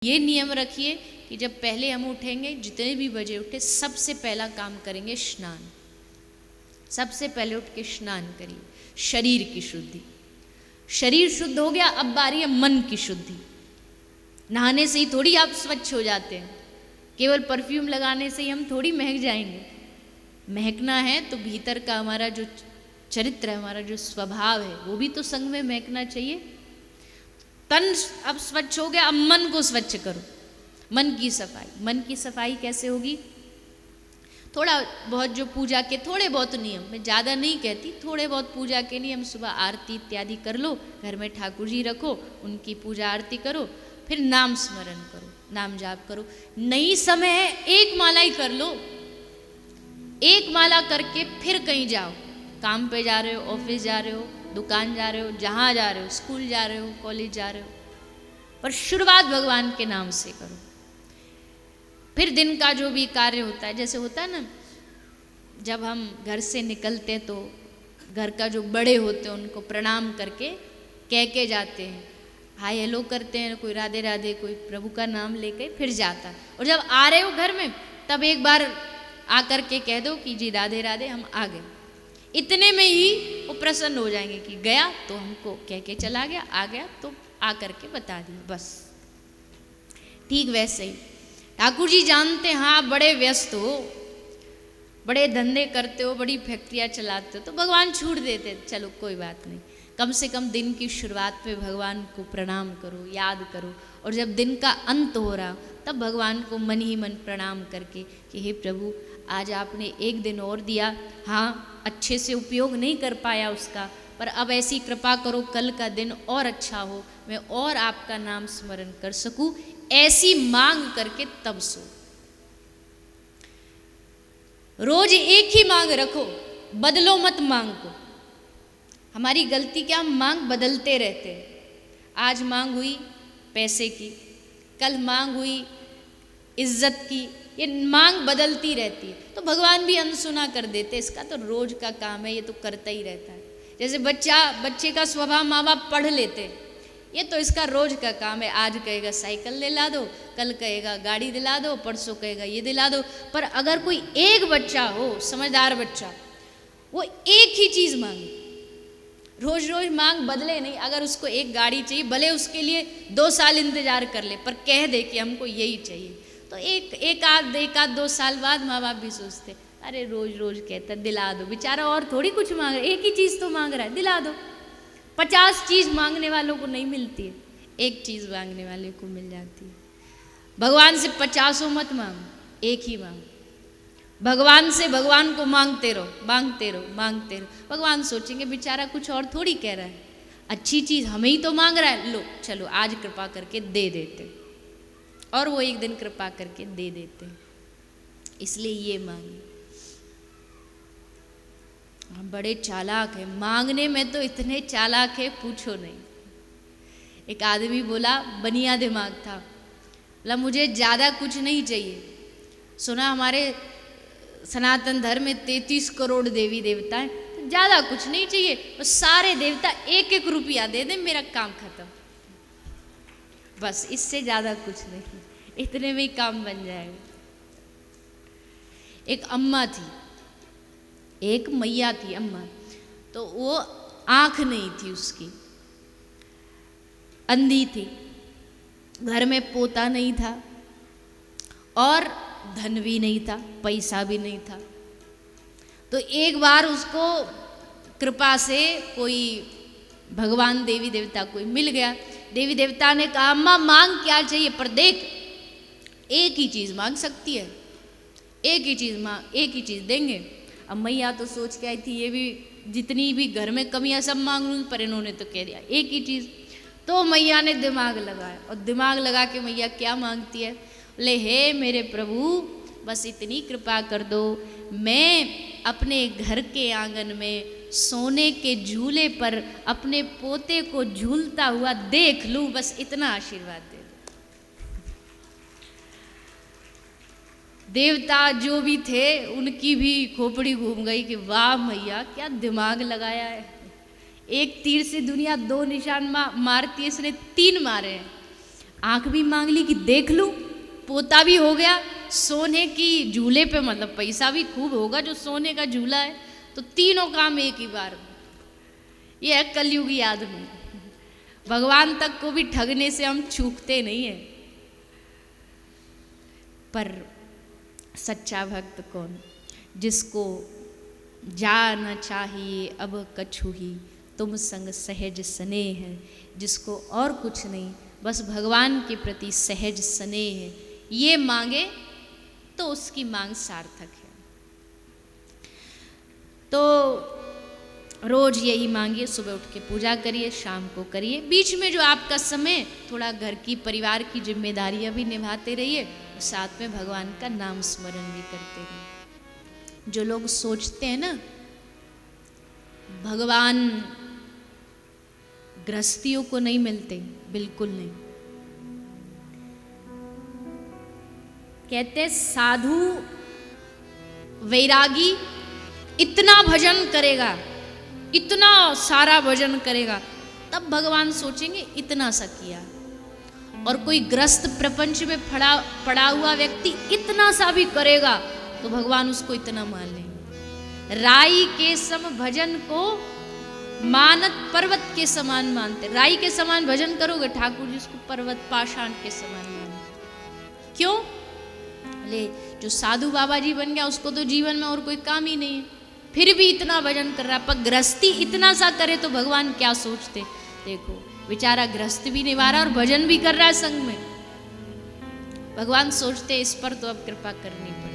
ये नियम रखिए कि जब पहले हम उठेंगे, जितने भी बजे उठे, सबसे पहला काम करेंगे स्नान। सबसे पहले उठ के स्नान करिए, शरीर की शुद्धि। शरीर शुद्ध हो गया, अब बारी है मन की शुद्धि। नहाने से ही थोड़ी आप स्वच्छ हो जाते हैं, केवल परफ्यूम लगाने से ही हम थोड़ी महक जाएंगे। महकना है तो भीतर का हमारा जो चरित्र है, हमारा जो स्वभाव है, वो भी तो संग में महकना चाहिए। तन अब स्वच्छ हो गया, अब मन को स्वच्छ करो, मन की सफाई। मन की सफाई कैसे होगी? थोड़ा बहुत जो पूजा के थोड़े बहुत नियम, मैं ज़्यादा नहीं कहती, थोड़े बहुत पूजा के नियम, सुबह आरती इत्यादि कर लो, घर में ठाकुर जी रखो, उनकी पूजा आरती करो, फिर नाम स्मरण करो, नाम जाप करो। नहीं समय है, एक माला ही कर लो। एक माला करके फिर कहीं जाओ, काम पे जा रहे हो, ऑफिस जा रहे हो, दुकान जा रहे हो, जहाँ जा रहे हो, स्कूल जा रहे हो, कॉलेज जा रहे हो, पर शुरुआत भगवान के नाम से करो। फिर दिन का जो भी कार्य होता है, जैसे होता है ना, जब हम घर से निकलते हैं तो घर का जो बड़े होते हैं उनको प्रणाम करके कह के जाते हैं, हाय हेलो करते हैं, कोई राधे राधे, कोई प्रभु का नाम लेके फिर जाता है। और जब आ रहे हो घर में, तब एक बार आकर के कह दो कि जी राधे राधे, हम आ गए। इतने में ही वो प्रसन्न हो जाएंगे कि गया तो हमको कह के चला गया, आ गया तो आकर के बता दिया, बस। ठीक वैसे ही ठाकुर जी जानते हैं, हाँ बड़े व्यस्त हो, बड़े धंधे करते हो, बड़ी फैक्ट्रियाँ चलाते हो, तो भगवान छूट देते, चलो कोई बात नहीं, कम से कम दिन की शुरुआत में भगवान को प्रणाम करो, याद करो। और जब दिन का अंत हो रहा, तब भगवान को मन ही मन प्रणाम करके कि हे प्रभु, आज आपने एक दिन और दिया, हाँ अच्छे से उपयोग नहीं कर पाया उसका, पर अब ऐसी कृपा करो कल का दिन और अच्छा हो, मैं और आपका नाम स्मरण कर सकूं, ऐसी मांग करके तब सो। रोज एक ही मांग रखो, बदलो मत मांग को। हमारी गलती क्या, मांग बदलते रहते हैं। आज मांग हुई पैसे की, कल मांग हुई इज्जत की, ये मांग बदलती रहती है, तो भगवान भी अनसुना कर देते। इसका तो रोज का काम है, ये तो करता ही रहता है। जैसे बच्चे का स्वभाव माँ बाप पढ़ लेते, ये तो इसका रोज का काम है। आज कहेगा साइकिल दिला दो, कल कहेगा गाड़ी दिला दो, परसों कहेगा ये दिला दो। पर अगर कोई एक बच्चा हो, समझदार बच्चा, वो एक ही चीज़ मांगे, रोज रोज मांग बदले नहीं। अगर उसको एक गाड़ी चाहिए, भले उसके लिए 2 साल इंतजार कर ले, पर कह दे कि हमको यही चाहिए, तो एक आध 2 साल बाद माँ बाप भी सोचते, अरे रोज रोज कहता दिला दो, बेचारा और थोड़ी कुछ मांग रहा है, एक ही चीज़ तो मांग रहा है, दिला दो। 50 चीज़ मांगने वालों को नहीं मिलती है, एक चीज़ मांगने वाले को मिल जाती है। भगवान से 50 मत मांगो, एक ही मांगो। भगवान से भगवान को मांगते रहो, मांगते रहो, मांगते रहो। भगवान सोचेंगे बेचारा कुछ और थोड़ी कह रहा है, अच्छी चीज़ हमें ही तो मांग रहा है, लो चलो आज कृपा करके दे देते, और वो एक दिन कृपा करके दे देते। इसलिए ये मांगे। हम बड़े चालाक हैं, मांगने में तो इतने चालाक है पूछो नहीं। एक आदमी बोला, बनिया दिमाग था, बोला मुझे ज़्यादा कुछ नहीं चाहिए, सुना हमारे सनातन धर्म में 33 करोड़ देवी देवता हैं, तो ज़्यादा कुछ नहीं चाहिए, बस सारे देवता 1-1 रुपया दे दें, मेरा काम खत्म, बस इससे ज़्यादा कुछ नहीं, इतने में ही काम बन जाएगा। एक अम्मा थी, एक मैया थी अम्मा, तो वो आँख नहीं थी उसकी, अंधी थी, घर में पोता नहीं था और धन भी नहीं था, पैसा भी नहीं था। तो एक बार उसको कृपा से कोई भगवान देवी देवता कोई मिल गया। देवी देवता ने कहा, अम्मा मांग क्या चाहिए, पर देख एक ही चीज़ मांग सकती है, एक ही चीज़ मांग, एक ही चीज़ देंगे। अब मैया तो सोच के आई थी, ये भी जितनी भी घर में कमियां सब मांग लूँ, पर इन्होंने तो कह दिया एक ही चीज़। तो मैया ने दिमाग लगाया, और दिमाग लगा के मैया क्या मांगती है, बोले हे मेरे प्रभु, बस इतनी कृपा कर दो, मैं अपने घर के आंगन में सोने के झूले पर अपने पोते को झूलता हुआ देख लूँ, बस इतना आशीर्वाद दे। देवता जो भी थे उनकी भी खोपड़ी घूम गई कि वाह मैया क्या दिमाग लगाया है, एक तीर से दुनिया 2 निशान मारती है, इसने 3 मारे हैं। आंख भी मांग ली कि देख लूं, पोता भी हो गया, सोने की झूले पे मतलब पैसा भी खूब होगा जो सोने का झूला है, तो तीनों काम एक ही बार में। ये है कलयुगी आदमी। भगवान तक को भी ठगने से हम चूकते नहीं है। पर सच्चा भक्त कौन? जिसको जा न चाहिए अब कछु ही, तुम संग सहज स्नेह है, जिसको और कुछ नहीं बस भगवान के प्रति सहज स्नेह है, ये मांगे तो उसकी मांग सार्थक है। तो रोज यही मांगिए, सुबह उठ के पूजा करिए, शाम को करिए, बीच में जो आपका समय थोड़ा घर की परिवार की जिम्मेदारियां भी निभाते रहिए, साथ में भगवान का नाम स्मरण भी करते रहिए। जो लोग सोचते हैं ना भगवान गृहस्थियों को नहीं मिलते, बिल्कुल नहीं। कहते साधु वैरागी इतना भजन करेगा, इतना सारा भजन करेगा, तब भगवान सोचेंगे इतना सा किया। और कोई ग्रस्त प्रपंच में पड़ा हुआ व्यक्ति इतना सा भी करेगा तो भगवान उसको इतना मान लेंगे। राई के सम भजन को मानत पर्वत के समान मानते। राई के समान भजन करोगे, ठाकुर जी उसको पर्वत पाषाण के समान मानते। क्यों? ले जो साधु बाबा जी बन गया उसको तो जीवन में और कोई काम ही नहीं है, फिर भी इतना भजन कर रहा है। पर गृहस्थी इतना सा करे तो भगवान क्या सोचते? देखो बेचारा गृहस्थ भी निभा रहा और भजन भी कर रहा है संग में। भगवान सोचते इस पर तो अब कृपा करनी पड़ेगी।